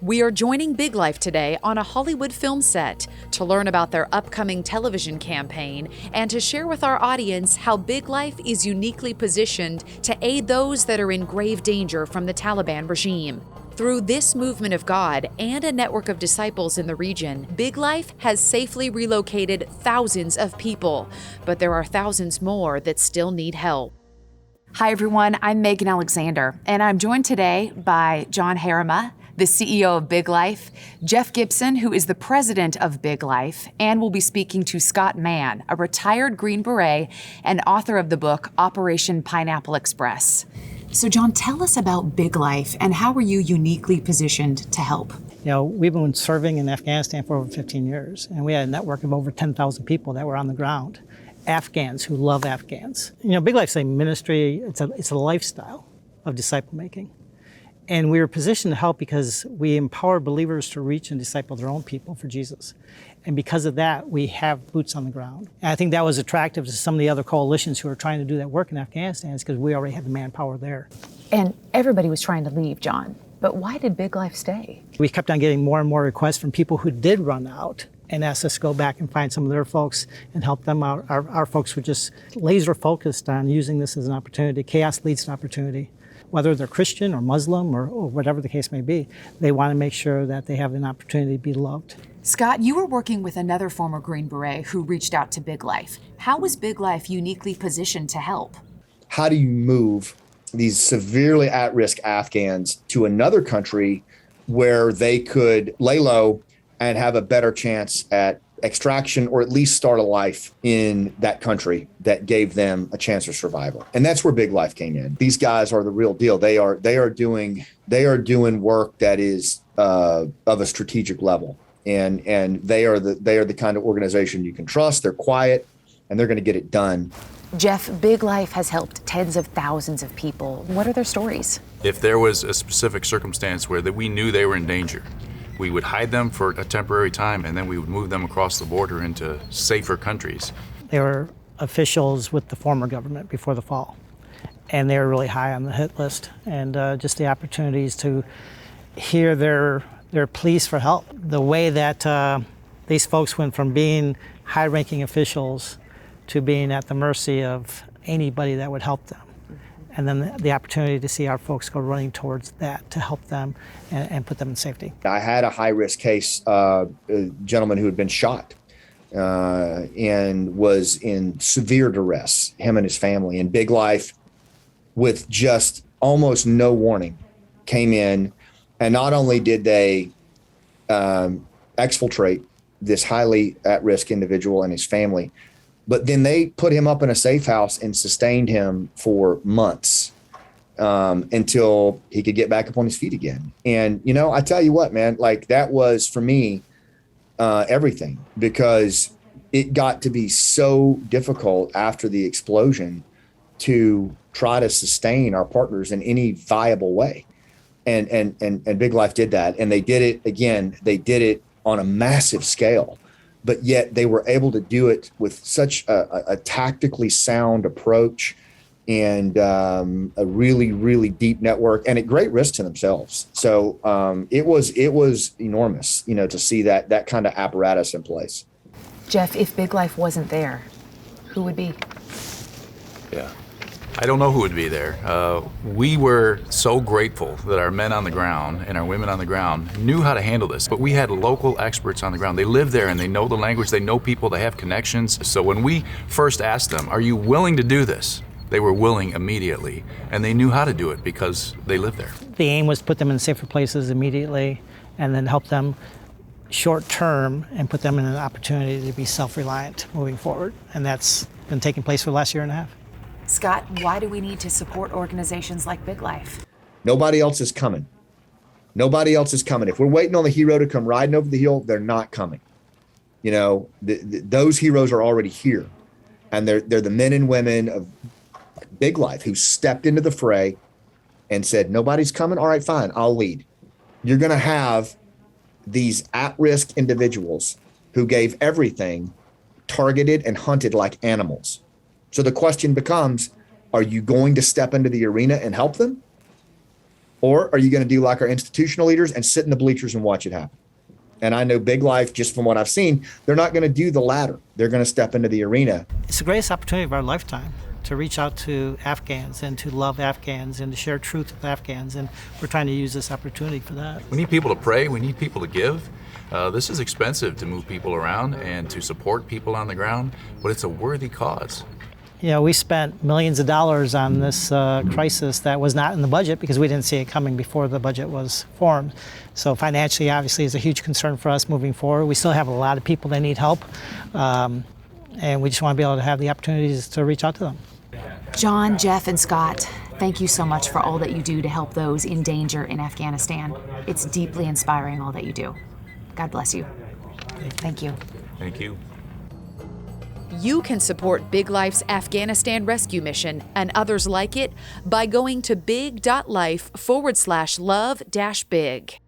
We are joining Big Life today on a Hollywood film set to learn about their upcoming television campaign and to share with our audience how Big Life is uniquely positioned to aid those that are in grave danger from the Taliban regime. Through this movement of God and a network of disciples in the region, Big Life has safely relocated thousands of people, but there are thousands more that still need help. Hi, everyone. I'm Megan Alexander, and I'm joined today by John Harima, the CEO of Big Life, Jeff Gibson, who is the president of Big Life, and we'll be speaking to Scott Mann, a retired Green Beret and author of the book Operation Pineapple Express. So, John, tell us about Big Life and how are you uniquely positioned to help? You know, we've been serving in Afghanistan for over 15 years, and we had a network of over 10,000 people that were on the ground, Afghans who love Afghans. You know, Big Life's a ministry, it's a lifestyle of disciple making. And we were positioned to help because we empower believers to reach and disciple their own people for Jesus. And because of that, we have boots on the ground. And I think that was attractive to some of the other coalitions who are trying to do that work in Afghanistan, is because we already had the manpower there. And everybody was trying to leave, John. But why did Big Life stay? We kept on getting more and more requests from people who did run out and asked us to go back and find some of their folks and help them out. Our folks were just laser focused on using this as an opportunity. Chaos leads to opportunity. Whether they're Christian or Muslim or whatever the case may be, they want to make sure that they have an opportunity to be loved. Scott, you were working with another former Green Beret who reached out to Big Life. How was Big Life uniquely positioned to help? How do you move these severely at-risk Afghans to another country where they could lay low and have a better chance at extraction, or at least start a life in that country that gave them a chance of survival? And that's where Big Life came in. These guys are the real deal. They are doing work that is of a strategic level, and they are the kind of organization you can trust. They're quiet, and they're going to get it done. Jeff, Big Life has helped tens of thousands of people. What are their stories? If there was a specific circumstance where we knew they were in danger, we would hide them for a temporary time, and then we would move them across the border into safer countries. They were officials with the former government before the fall, and they were really high on the hit list. And just the opportunities to hear their pleas for help. The way that these folks went from being high-ranking officials to being at the mercy of anybody that would help them. And then the opportunity to see our folks go running towards that to help them and put them in safety. I had a high-risk case, a gentleman who had been shot and was in severe duress, him and his family. And Big Life, with just almost no warning, came in, and not only did they exfiltrate this highly at-risk individual and his family, but then they put him up in a safe house and sustained him for months until he could get back up on his feet again. And, you know, I tell you what, man, like that was for me everything, because it got to be so difficult after the explosion to try to sustain our partners in any viable way. And Big Life did that. And they did it again. They did it on a massive scale. But yet they were able to do it with such a tactically sound approach and a really, really deep network, and at great risk to themselves. So it was enormous, you know, to see that kind of apparatus in place. Jeff, if Big Life wasn't there, who would be? Yeah. I don't know who would be there. We were so grateful that our men on the ground and our women on the ground knew how to handle this. But we had local experts on the ground. They live there and they know the language, they know people, they have connections. So when we first asked them, are you willing to do this? They were willing immediately, and they knew how to do it because they lived there. The aim was to put them in safer places immediately and then help them short term and put them in an opportunity to be self-reliant moving forward. And that's been taking place for the last year and a half. Scott, why do we need to support organizations like Big Life? Nobody else is coming. Nobody else is coming. If we're waiting on the hero to come riding over the hill, they're not coming. You know, those heroes are already here. And they're the men and women of Big Life who stepped into the fray and said, nobody's coming. All right, fine, I'll lead. You're going to have these at-risk individuals who gave everything, targeted and hunted like animals. So the question becomes, are you going to step into the arena and help them? Or are you going to do like our institutional leaders and sit in the bleachers and watch it happen? And I know Big Life, just from what I've seen, they're not going to do the latter. They're going to step into the arena. It's the greatest opportunity of our lifetime to reach out to Afghans and to love Afghans and to share truth with Afghans. And we're trying to use this opportunity for that. We need people to pray. We need people to give. This is expensive to move people around and to support people on the ground, but it's a worthy cause. You know, we spent millions of dollars on this crisis that was not in the budget because we didn't see it coming before the budget was formed. So financially, obviously, is a huge concern for us moving forward. We still have a lot of people that need help, and we just want to be able to have the opportunities to reach out to them. John, Jeff, and Scott, thank you so much for all that you do to help those in danger in Afghanistan. It's deeply inspiring, all that you do. God bless you. Thank you. Thank you. You can support Big Life's Afghanistan rescue mission and others like it by going to big.life/love-big.